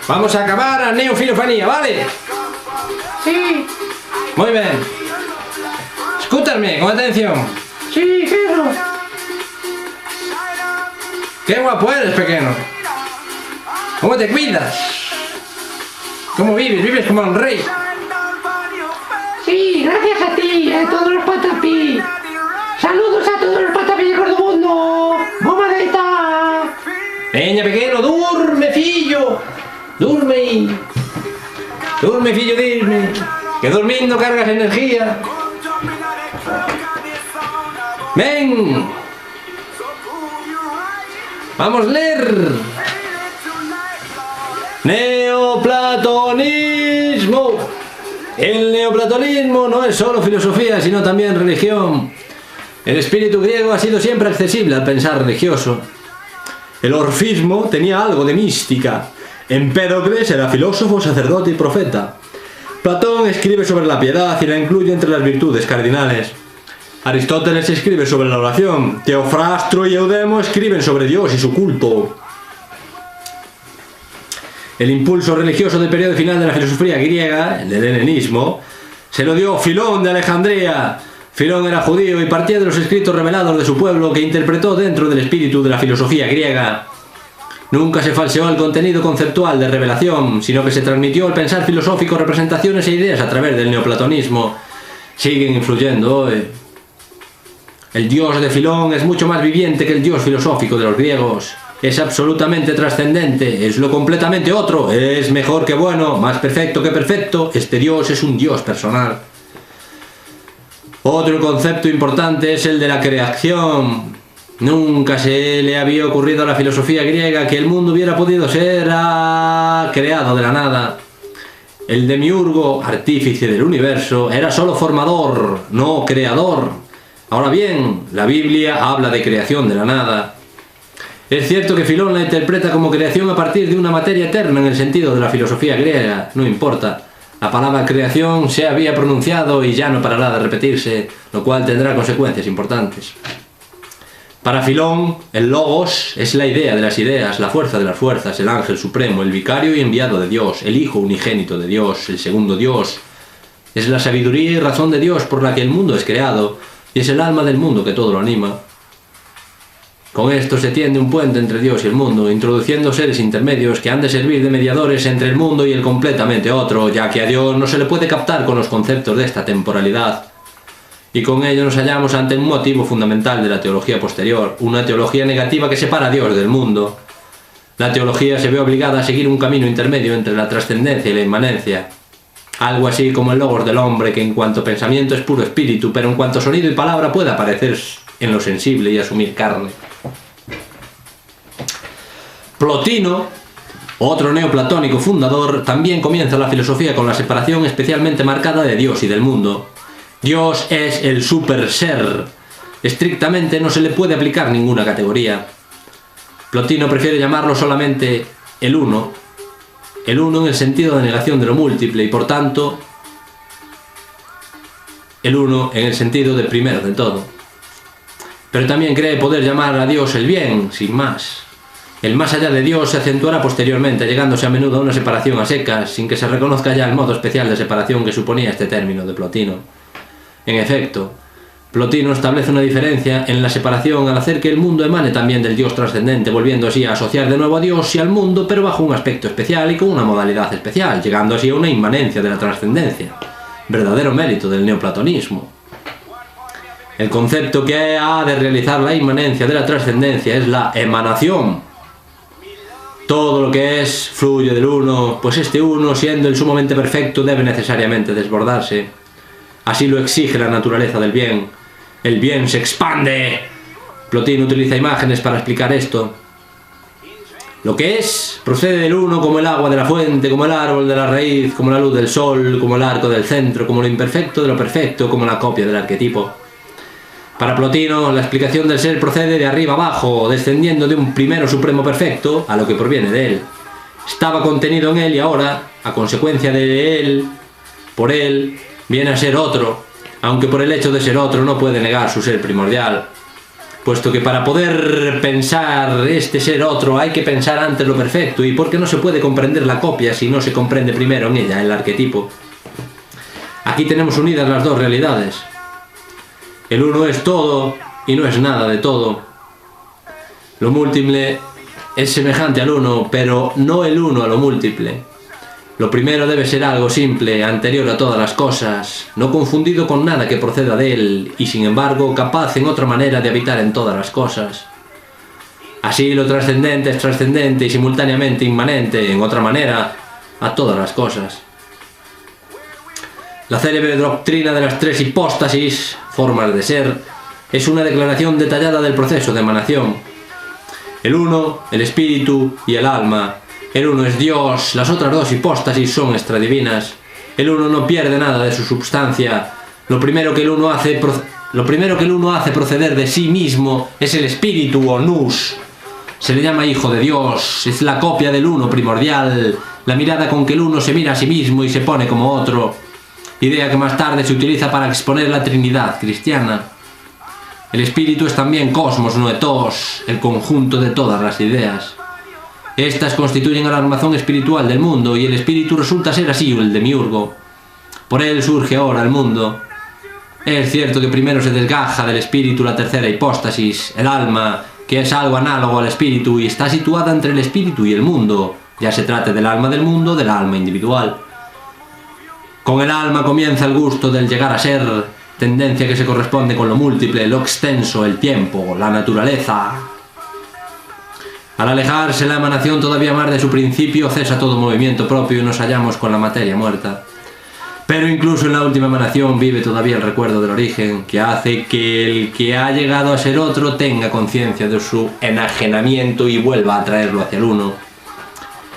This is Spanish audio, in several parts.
Vamos a acabar a neofilofanía, ¿vale? Sí. Muy bien. Escúchame con atención. Sí, claro. Qué guapo eres, pequeño. ¿Cómo te cuidas? ¿Cómo vives? Vives como un rey. Sí, gracias a ti y a todos los patapí. Saludos a todos los patapí de todo el mundo. ¡Mamadeta! Veña, pequeño, duerme, fillo. Duerme. Duerme, fillo, duerme. Que durmiendo cargas energía. Ven. Vamos a leer. Neoplatonismo. El neoplatonismo no es solo filosofía, sino también religión. El espíritu griego ha sido siempre accesible al pensar religioso. El orfismo tenía algo de mística. Empédocles era filósofo, sacerdote y profeta. Platón escribe sobre la piedad y la incluye entre las virtudes cardinales. Aristóteles escribe sobre la oración. Teofrastro y Eudemo escriben sobre Dios y su culto. El impulso religioso del periodo final de la filosofía griega, el del helenismo, se lo dio Filón de Alejandría. Filón era judío y partía de los escritos revelados de su pueblo que interpretó dentro del espíritu de la filosofía griega. Nunca se falseó el contenido conceptual de revelación, sino que se transmitió el pensar filosófico, representaciones e ideas a través del neoplatonismo. Siguen influyendo hoy. El dios de Filón es mucho más viviente que el dios filosófico de los griegos. Es absolutamente trascendente, es lo completamente otro, es mejor que bueno, más perfecto que perfecto. Este dios es un dios personal. Otro concepto importante es el de la creación. Nunca se le había ocurrido a la filosofía griega que el mundo hubiera podido ser creado de la nada. El demiurgo, artífice del universo, era solo formador, no creador. Ahora bien, la Biblia habla de creación de la nada. Es cierto que Filón la interpreta como creación a partir de una materia eterna en el sentido de la filosofía griega, no importa. La palabra creación se había pronunciado y ya no parará de repetirse, lo cual tendrá consecuencias importantes. Para Filón, el logos es la idea de las ideas, la fuerza de las fuerzas, el ángel supremo, el vicario y enviado de Dios, el hijo unigénito de Dios, el segundo Dios. Es la sabiduría y razón de Dios por la que el mundo es creado, y es el alma del mundo que todo lo anima. Con esto se tiende un puente entre Dios y el mundo, introduciendo seres intermedios que han de servir de mediadores entre el mundo y el completamente otro, ya que a Dios no se le puede captar con los conceptos de esta temporalidad. Y con ello nos hallamos ante un motivo fundamental de la teología posterior, una teología negativa que separa a Dios del mundo. La teología se ve obligada a seguir un camino intermedio entre la trascendencia y la inmanencia. Algo así como el logos del hombre, que en cuanto pensamiento es puro espíritu, pero en cuanto sonido y palabra puede aparecer en lo sensible y asumir carne. Plotino, otro neoplatónico fundador, también comienza la filosofía con la separación especialmente marcada de Dios y del mundo. Dios es el super ser. Estrictamente no se le puede aplicar ninguna categoría. Plotino prefiere llamarlo solamente el uno. El uno en el sentido de negación de lo múltiple y por tanto el uno en el sentido de primero de todo. Pero también cree poder llamar a Dios el bien, sin más. El más allá de Dios se acentuará posteriormente, llegándose a menudo a una separación a secas, sin que se reconozca ya el modo especial de separación que suponía este término de Plotino. En efecto, Plotino establece una diferencia en la separación al hacer que el mundo emane también del Dios trascendente, volviendo así a asociar de nuevo a Dios y al mundo, pero bajo un aspecto especial y con una modalidad especial, llegando así a una inmanencia de la trascendencia, verdadero mérito del neoplatonismo. El concepto que ha de realizar la inmanencia de la trascendencia es la emanación. Todo lo que es fluye del uno, pues este uno, siendo el sumamente perfecto, debe necesariamente desbordarse. Así lo exige la naturaleza del bien. El bien se expande. Plotino utiliza imágenes para explicar esto. Lo que es procede del uno como el agua de la fuente, como el árbol de la raíz, como la luz del sol, como el arco del centro, como lo imperfecto de lo perfecto, como la copia del arquetipo. Para Plotino, la explicación del ser procede de arriba abajo, descendiendo de un primero supremo perfecto a lo que proviene de él. Estaba contenido en él y ahora, a consecuencia de él, Por él viene a ser otro, aunque por el hecho de ser otro no puede negar su ser primordial, puesto que para poder pensar este ser otro hay que pensar antes lo perfecto, y porque no se puede comprender la copia si no se comprende primero en ella el arquetipo. Aquí tenemos unidas las dos realidades. El uno es todo y no es nada de todo. Lo múltiple es semejante al uno, pero no el uno a lo múltiple. Lo primero debe ser algo simple, anterior a todas las cosas, no confundido con nada que proceda de él, y sin embargo capaz en otra manera de habitar en todas las cosas. Así lo trascendente es trascendente y simultáneamente inmanente, en otra manera, a todas las cosas. La célebre doctrina de las tres hipóstasis, formas de ser, es una declaración detallada del proceso de emanación. El uno, el espíritu y el alma. El uno es Dios, las otras dos hipóstasis son extradivinas. El uno no pierde nada de su substancia. Lo primero que el uno hace proceder de sí mismo es el espíritu o nous. Se le llama hijo de Dios, es la copia del uno primordial, la mirada con que el uno se mira a sí mismo y se pone como otro. Idea que más tarde se utiliza para exponer la Trinidad cristiana. El espíritu es también cosmos noetos, el conjunto de todas las ideas. Estas constituyen el armazón espiritual del mundo, y el espíritu resulta ser así el demiurgo. Por él surge ahora el mundo. Es cierto que primero se desgaja del espíritu la tercera hipóstasis, el alma, que es algo análogo al espíritu y está situada entre el espíritu y el mundo, ya se trate del alma del mundo o del alma individual. Con el alma comienza el gusto del llegar a ser, tendencia que se corresponde con lo múltiple, lo extenso, el tiempo, la naturaleza. Al alejarse la emanación todavía más de su principio, cesa todo movimiento propio y nos hallamos con la materia muerta. Pero incluso en la última emanación vive todavía el recuerdo del origen, que hace que el que ha llegado a ser otro tenga conciencia de su enajenamiento y vuelva a traerlo hacia el uno.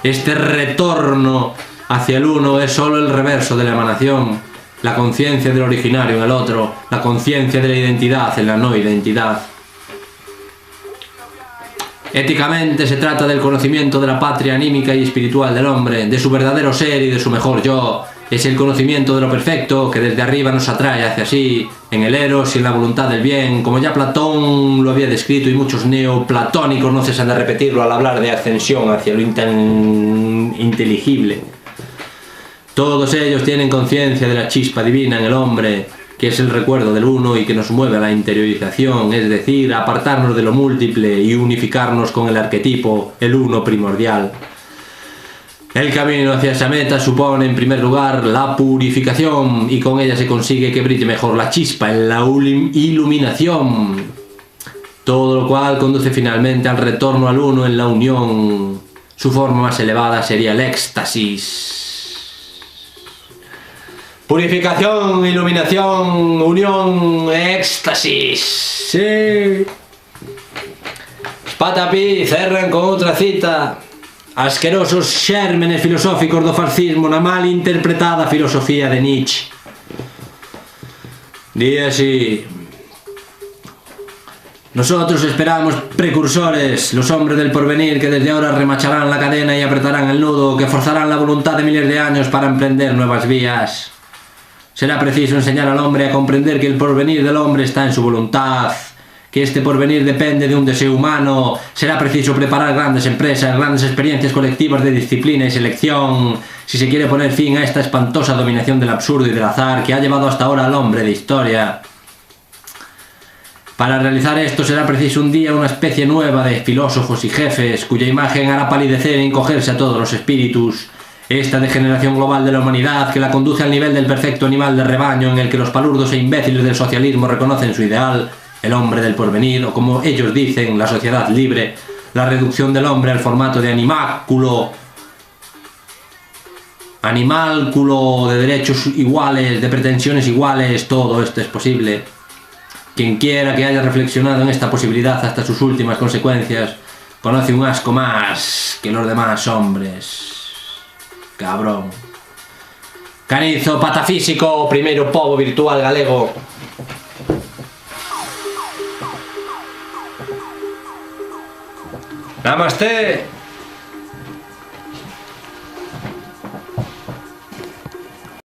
Este retorno hacia el uno es solo el reverso de la emanación, la conciencia del originario en el otro, la conciencia de la identidad en la no identidad. Éticamente se trata del conocimiento de la patria anímica y espiritual del hombre, de su verdadero ser y de su mejor yo. Es el conocimiento de lo perfecto que desde arriba nos atrae hacia sí, en el eros y en la voluntad del bien, como ya Platón lo había descrito y muchos neoplatónicos no cesan de repetirlo al hablar de ascensión hacia lo inteligible. Todos ellos tienen conciencia de la chispa divina en el hombre, que es el recuerdo del uno y que nos mueve a la interiorización, es decir, a apartarnos de lo múltiple y unificarnos con el arquetipo, el uno primordial. El camino hacia esa meta supone en primer lugar la purificación, y con ella se consigue que brille mejor la chispa en la iluminación, todo lo cual conduce finalmente al retorno al uno en la unión. Su forma más elevada sería el éxtasis. Purificación, iluminación, unión, éxtasis. Sí. Patapi cerran con outra cita. Asquerosos xérmenes filosóficos do fascismo na mal interpretada filosofía de Nietzsche. Di así: nosotros esperamos precursores, los hombres del porvenir que desde ahora remacharán la cadena y apretarán el nudo, que forzarán la voluntad de miles de años para emprender nuevas vías. Será preciso enseñar al hombre a comprender que el porvenir del hombre está en su voluntad, que este porvenir depende de un deseo humano. Será preciso preparar grandes empresas, grandes experiencias colectivas de disciplina y selección, si se quiere poner fin a esta espantosa dominación del absurdo y del azar que ha llevado hasta ahora al hombre de historia. Para realizar esto será preciso un día una especie nueva de filósofos y jefes, cuya imagen hará palidecer e encogerse a todos los espíritus. Esta degeneración global de la humanidad que la conduce al nivel del perfecto animal de rebaño en el que los palurdos e imbéciles del socialismo reconocen su ideal, el hombre del porvenir, o como ellos dicen, la sociedad libre, la reducción del hombre al formato de animálculo de derechos iguales, de pretensiones iguales. Todo esto es posible. Quien quiera que haya reflexionado en esta posibilidad hasta sus últimas consecuencias, conoce un asco más que los demás hombres. Cabrón. Canizo patafísico, primeiro pobo virtual galego. Namaste.